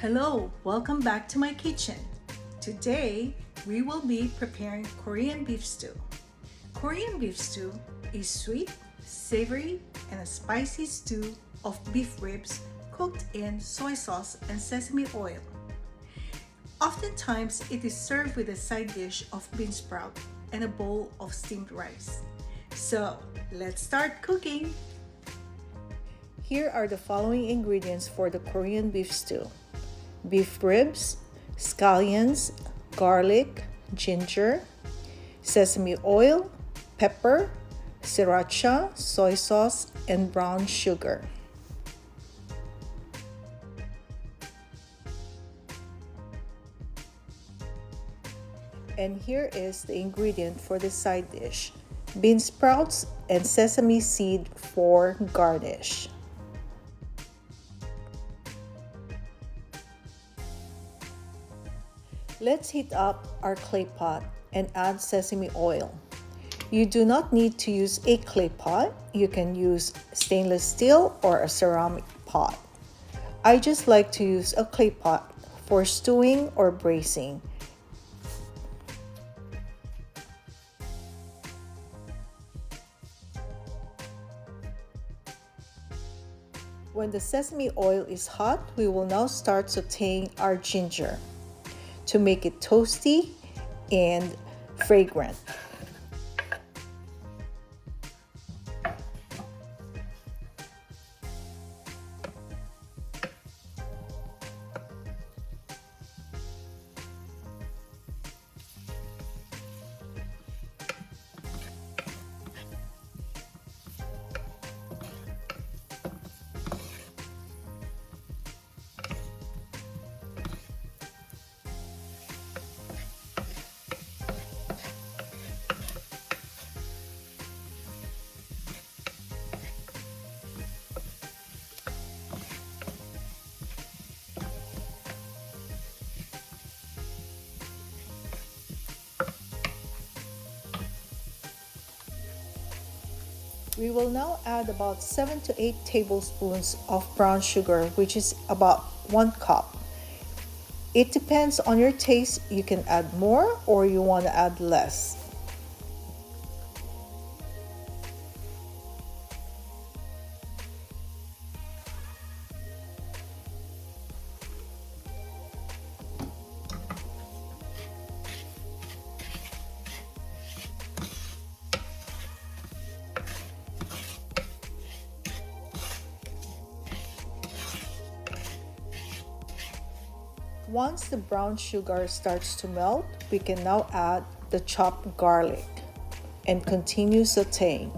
Hello, welcome back to my kitchen. Today, we will be preparing Korean beef stew. Korean beef stew is sweet, savory, and a spicy stew of beef ribs cooked in soy sauce and sesame oil. Oftentimes, it is served with a side dish of bean sprout and a bowl of steamed rice. So, let's start cooking! Here are the following ingredients for the Korean beef stew: beef ribs, scallions, garlic, ginger, sesame oil, pepper, sriracha, soy sauce, and brown sugar. And here is the ingredient for the side dish: bean sprouts and sesame seed for garnish. Let's heat up our clay pot and add sesame oil. You do not need to use a clay pot. You can use stainless steel or a ceramic pot. I just like to use a clay pot for stewing or braising. When the sesame oil is hot, we will now start sauteing our ginger to make it toasty and fragrant. We will now add about 7 to 8 tablespoons of brown sugar, which is about 1 cup. It depends on your taste. You can add more or you want to add less. Once the brown sugar starts to melt, we can now add the chopped garlic and continue sauteing.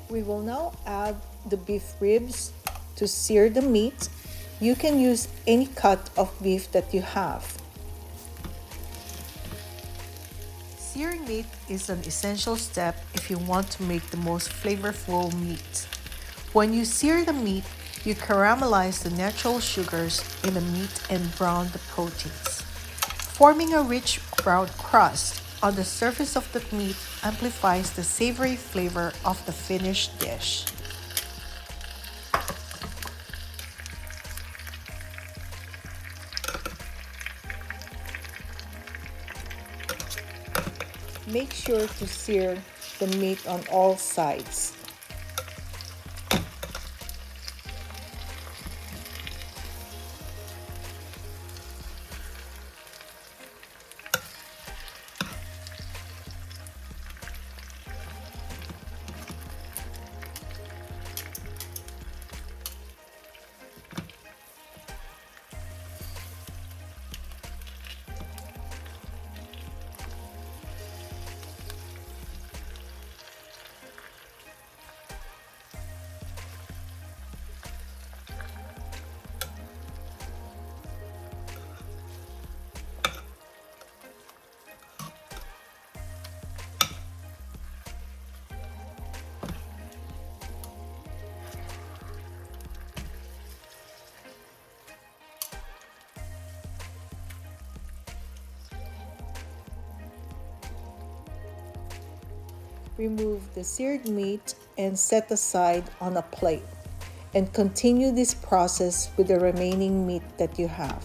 We will now add the beef ribs to sear the meat. You can use any cut of beef that you have. Searing meat is an essential step if you want to make the most flavorful meat. When you sear the meat, you caramelize the natural sugars in the meat and brown the proteins, forming a rich brown crust on the surface of the meat amplifies the savory flavor of the finished dish. Make sure to sear the meat on all sides. Remove the seared meat and set aside on a plate. And continue this process with the remaining meat that you have.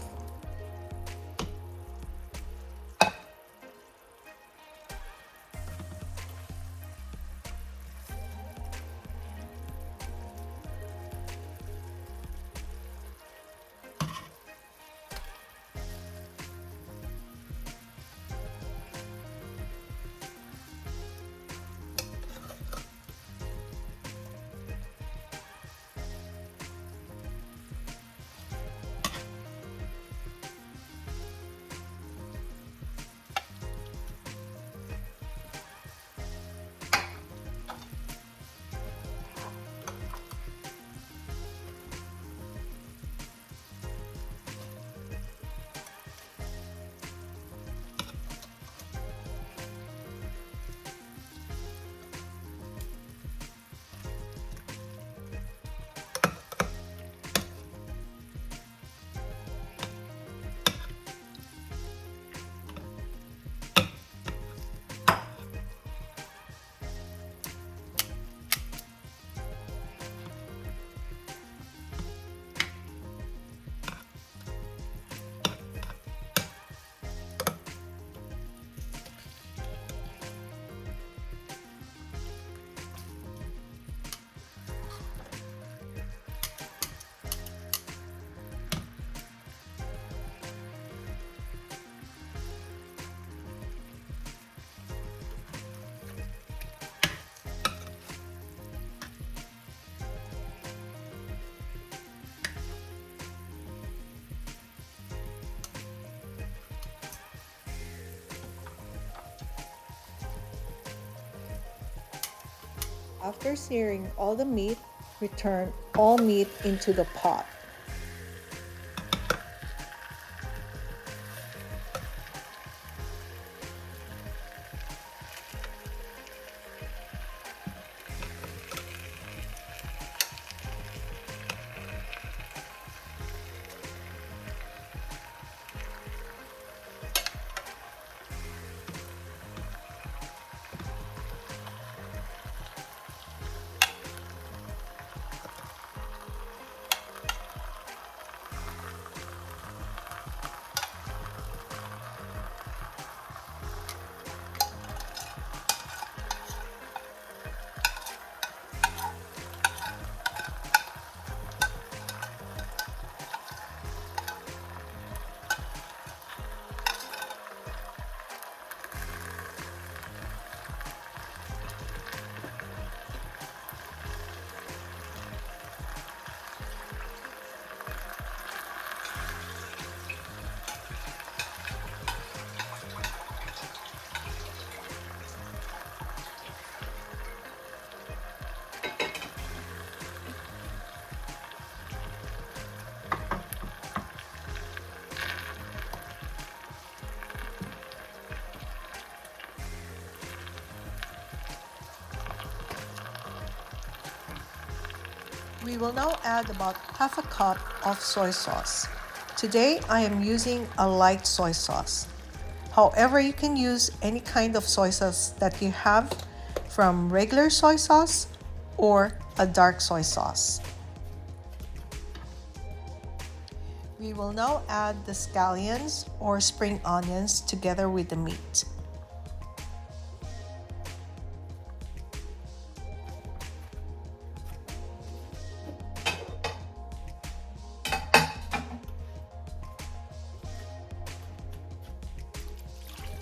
After searing all the meat, return all meat into the pot. We will now add about half a cup of soy sauce. Today I am using a light soy sauce. However, you can use any kind of soy sauce that you have, from regular soy sauce or a dark soy sauce. We will now add the scallions or spring onions together with the meat.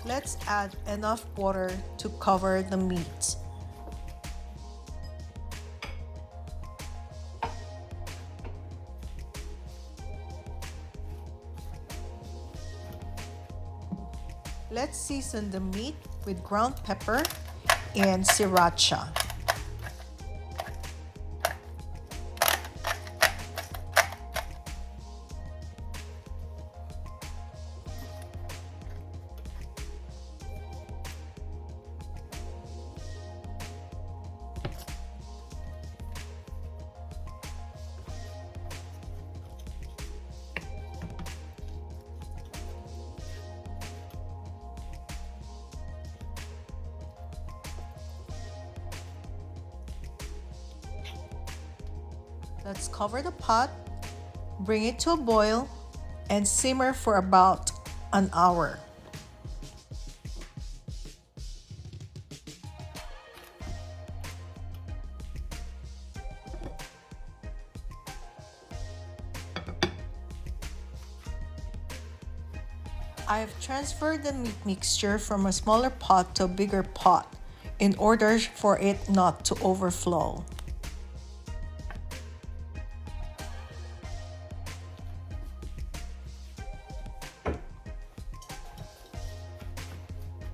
Let's add enough water to cover the meat. Let's season the meat with ground pepper and sriracha. Let's cover the pot, bring it to a boil, and simmer for about an hour. I have transferred the meat mixture from a smaller pot to a bigger pot in order for it not to overflow.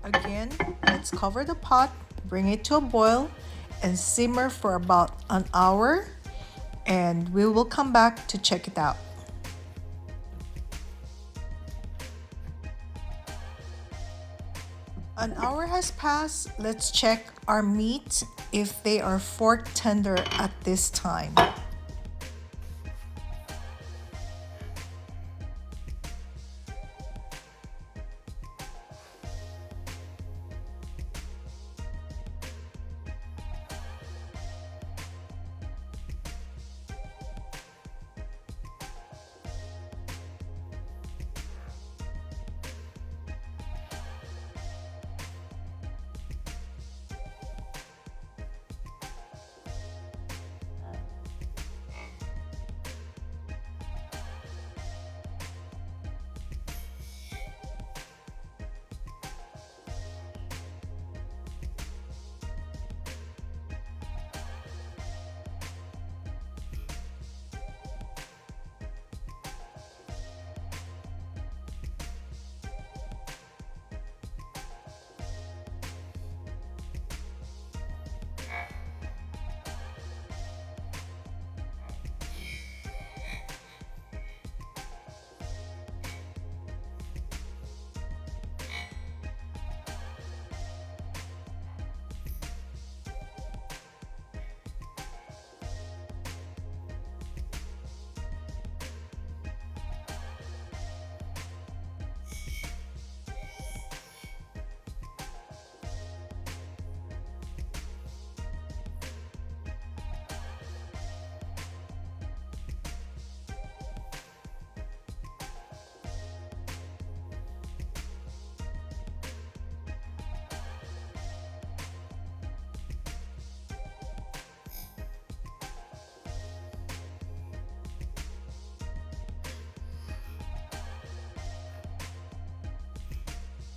Again, let's cover the pot, bring it to a boil, and simmer for about an hour, and we will come back to check it out. An hour has passed. Let's check our meat if they are fork tender at this time.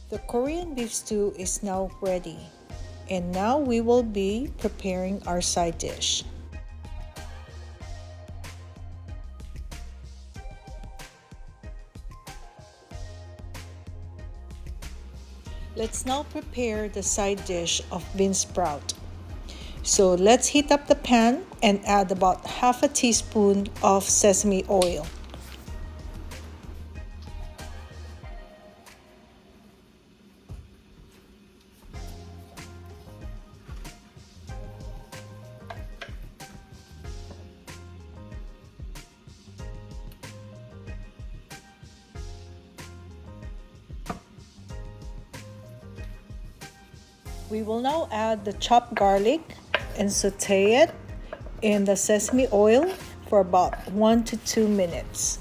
The Korean beef stew is now ready, and now we will be preparing our side dish. Let's now prepare the side dish of bean sprout. So let's heat up the pan and add about half a teaspoon of sesame oil. We will now add the chopped garlic and saute it in the sesame oil for about 1 to 2 minutes.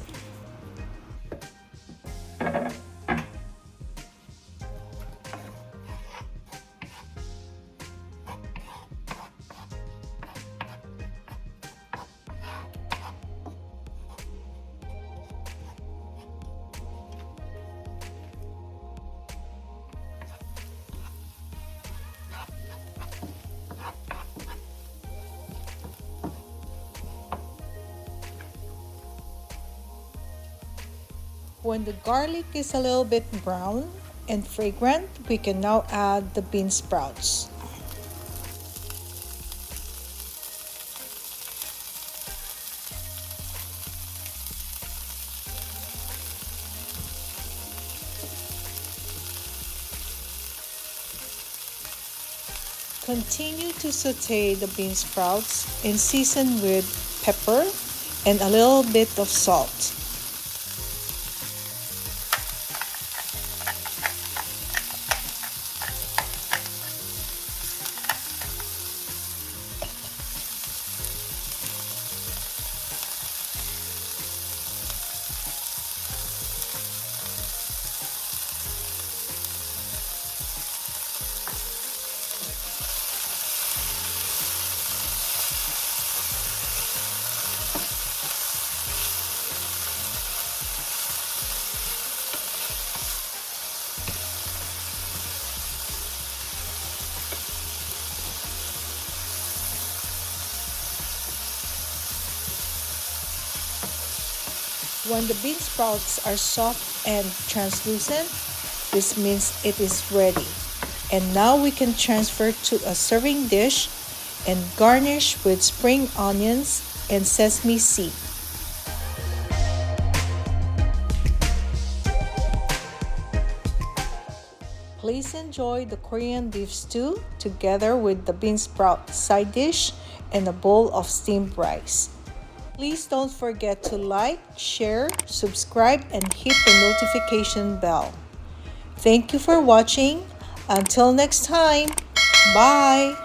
When the garlic is a little bit brown and fragrant, we can now add the bean sprouts. Continue to saute the bean sprouts and season with pepper and a little bit of salt. When the bean sprouts are soft and translucent, this means it is ready. And now we can transfer to a serving dish and garnish with spring onions and sesame seed. Please enjoy the Korean beef stew together with the bean sprout side dish and a bowl of steamed rice. Please don't forget to like, share, subscribe, and hit the notification bell. Thank you for watching. Until next time, bye!